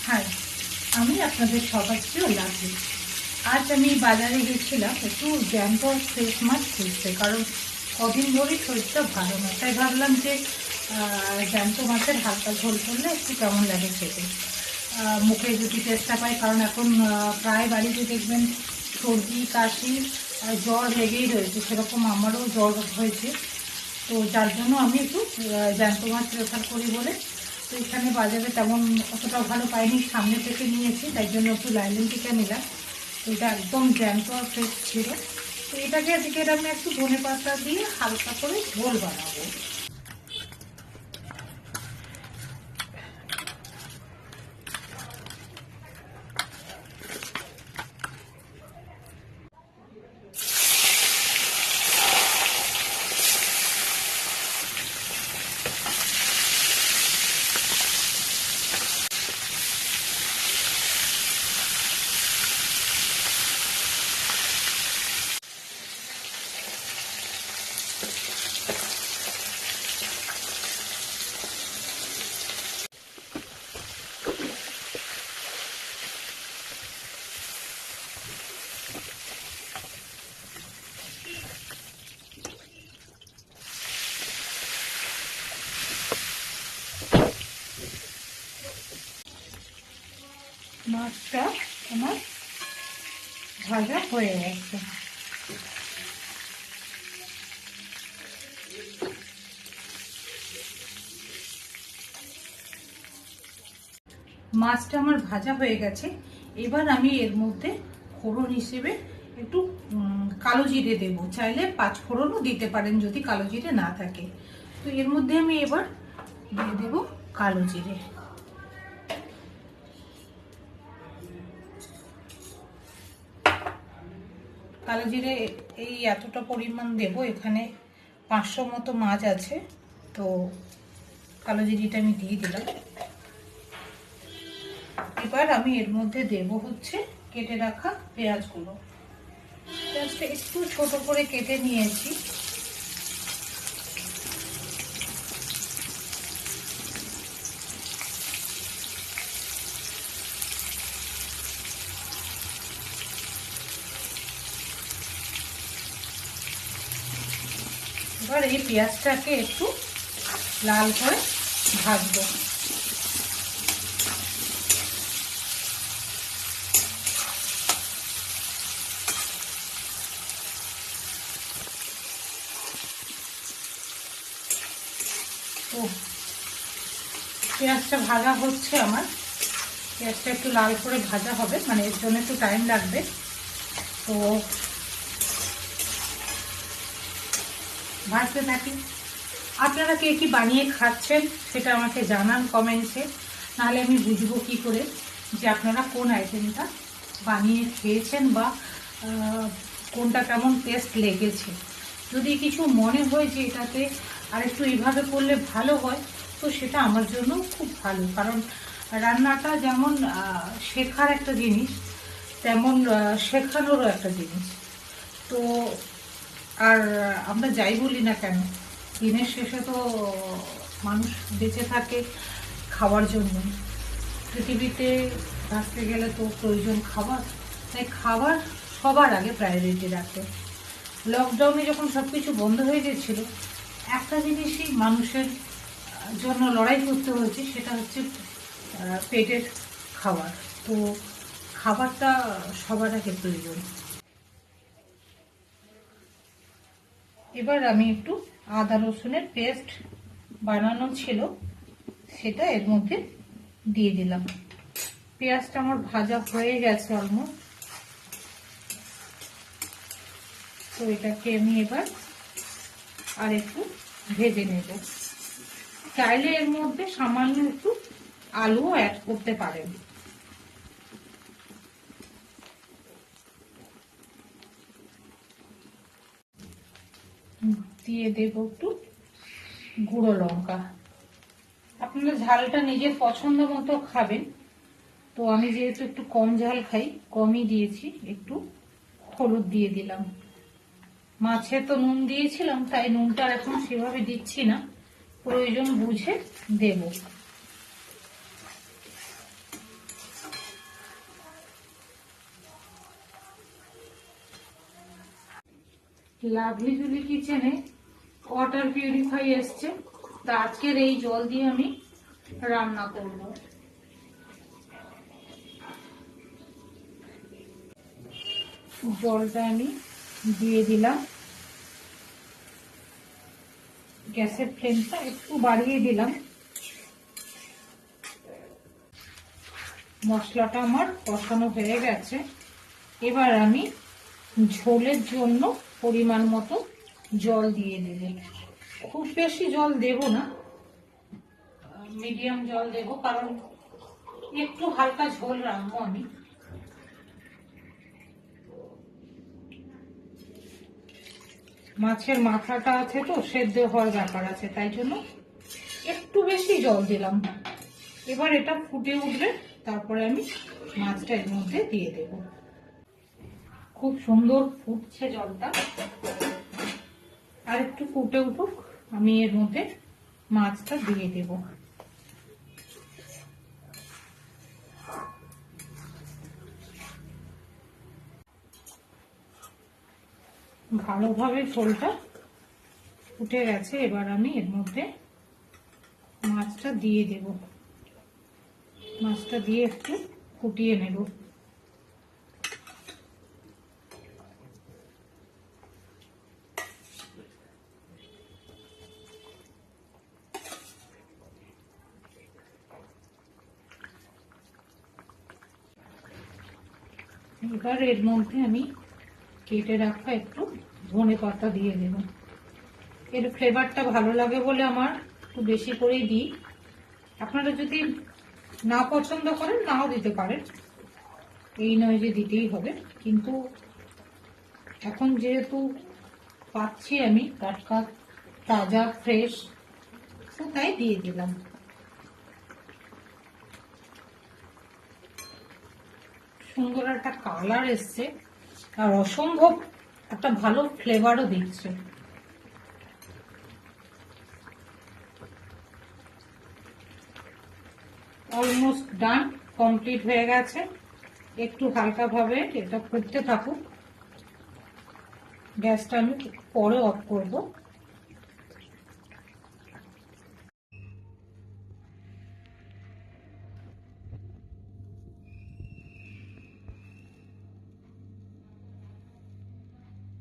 High, আমি আপনাদের সবাইকে লাগি। আজ আমি বাজারে গেছিলাম একটু জ্যান্ত ফ্রেশ মাছ খুঁজতে, কারণ কদিন ধরেই শরীরটা ভালো না, তাই ভাবলাম যে জ্যান্ত মাছের হালকা ঝোল করলে একটু কেমন লাগে খেতে, মুখে যদি টেস্টটা পাই। কারণ এখন প্রায় বাড়িতে দেখবেন সর্দি কাশি জ্বর লেগেই রয়েছে, সেরকম আমারও জ্বর হয়েছে। তো যার জন্য আমি একটু জ্যান্ত মাছ প্রেফার করি বলে, তো এখানে বাজারে তেমন অতটা ভালো পাইনি, সামনে থেকে নিয়েছি, তাই জন্য একটু লাইলেন থেকে নিলাম। তো এটা একদম জ্যান্ত আর ফ্রেশ ছিল। তো এটাকে আজকে আমি একটু ধনে পাতা দিয়ে হালকা করে ঝোল বানাবো। মাছটা আমার ভাজা হয়ে গেছে। মাছটা আমার ভাজা হয়ে গেছে। এবার আমি এর মধ্যে ফোড়ন হিসেবে একটু কালো জিরে দেব, চাইলে 5 ফোড়নও দিতে পারেন যদি কালো জিরে না থাকে। তো এর মধ্যে আমি এবার দিয়ে দেব কালো জিরে। কালো জিরে এই এতটা পরিমাণ দেব, এখানে 500 মতো মাছ আছে, তো কালো জিরেটা আমি দিয়ে দিলাম। এবার আমি এর মধ্যে দেব হচ্ছে কেটে রাখা পেঁয়াজগুলো। পেঁয়াজটা একটু ছোট করে কেটে নিয়েছি। এবার এই পেঁয়াজটাকে একটু লাল করে ভাজবো। তো পেঁয়াজটা ভাজা হচ্ছে আমার, পেঁয়াজটা একটু লাল করে ভাজা হবে, মানে এর জন্য একটু টাইম লাগবে। তো ভাজতে থাকি। আপনারা কে কি বানিয়ে খাচ্ছেন সেটা আমাকে জানান কমেন্টসে, নাহলে আমি বুঝবো কি করে যে আপনারা কোন আইটেমটা বানিয়ে খেয়েছেন বা কোনটা কেমন টেস্ট লেগেছে। যদি কিছু মনে হয় যে এটাতে আরেকটু এইভাবে করলে ভালো হয়, তো সেটা আমার জন্য খুব ভালো। কারণ রান্নাটা যেমন শেখার একটা জিনিস, তেমন শেখানোরও একটা জিনিস। তো আর আমরা যাই বলি না কেন, দিনের শেষে তো মানুষ বেঁচে থাকে খাওয়ার জন্য। পৃথিবীতে বাঁচতে গেলে তো প্রয়োজন খাবার, তাই খাবার সবার আগে প্রায়োরিটি রাখে। লকডাউনে যখন সব কিছু বন্ধ হয়ে গেছিল, একটা জিনিসই মানুষের জন্য লড়াই করতে হয়েছে, সেটা হচ্ছে পেটের খাবার। তো খাবারটা সবার আগে প্রয়োজন। এবার আমি একটু আদা রসুনের পেস্ট বানানো ছিল, সেটা এর মধ্যে দিয়ে দিলাম। পেঁয়াজটা আমার ভাজা হয়ে গেছে অলমোস্ট। তো এটাকে আমি এবার আর একটু ভেজে নেব। চাইলে এর মধ্যে সামান্য একটু আলুও অ্যাড করতে পারেন। দিয়ে দেব একটু গুঁড়ো লঙ্কা। আপনারা ঝালটা নিজের পছন্দ মতো খাবেন, তো আমি যেহেতু একটু কম ঝাল খাই, কমই দিয়েছি। একটু হলুদ দিয়ে দিলাম। মাছে তো নুন দিয়েছিলাম, তাই নুনটা এখন সেভাবে দিচ্ছি না, প্রয়োজন বুঝে দেব। লাভলি জুলি কিচেনে ওয়াটার পিউরিফাই এসছে, তা আজকের এই জল দিয়ে আমি রান্না করব। জলটা আমি দিয়ে দিলাম, গ্যাসের ফ্লেমটা একটু বাড়িয়ে দিলাম। মশলাটা আমার কষানো হয়ে গেছে। এবার আমি ঝোলের জন্য পরিমাণ মতো জল দিয়ে দেব। খুব বেশি জল দেব না, মিডিয়াম জল দেব, কারণ একটু হালকা ঝোল রাখবো আমি। মাছের মাথাটা আছে তো, সেদ্ধ হওয়ার ব্যাপার আছে, তাই জন্য একটু বেশি জল দিলাম। এবার এটা ফুটে উঠবে, তারপরে আমি মাছটা এর মধ্যে দিয়ে দেব। খুব সুন্দর ফুটছে জলটা, আর একটু ফুটে উঠুক, আমি এর মধ্যে মাছটা দিয়ে দেব। ভালোভাবে ঝোলটা ফুটে গেছে, এবার আমি এর মধ্যে মাছটা দিয়ে দেব। মাছটা দিয়ে একটু ফুটিয়ে নেব। এবার এর মধ্যে আমি কেটে রাখা একটু ধনেপাতা দিয়ে দেব। এর ফ্লেভারটা ভালো লাগে বলে আমার একটু বেশি করেই দিই। আপনারা যদি না পছন্দ করেন নাও দিতে পারেন, এই নয় যে দিতেই হবে, কিন্তু এখন যেহেতু পাচ্ছি আমি টাটকা তাজা ফ্রেশ, তো তাই দিয়ে দিলাম। সুন্দর একটা কালার এসছে, আর অসম্ভব একটা ভালো ফ্লেভারও দিচ্ছে। অলমোস্ট ডান, কমপ্লিট হয়ে গেছে। একটু হালকা ভাবে এটা ফুটতে থাকুক, গ্যাসটা আমি পরে অফ করবো।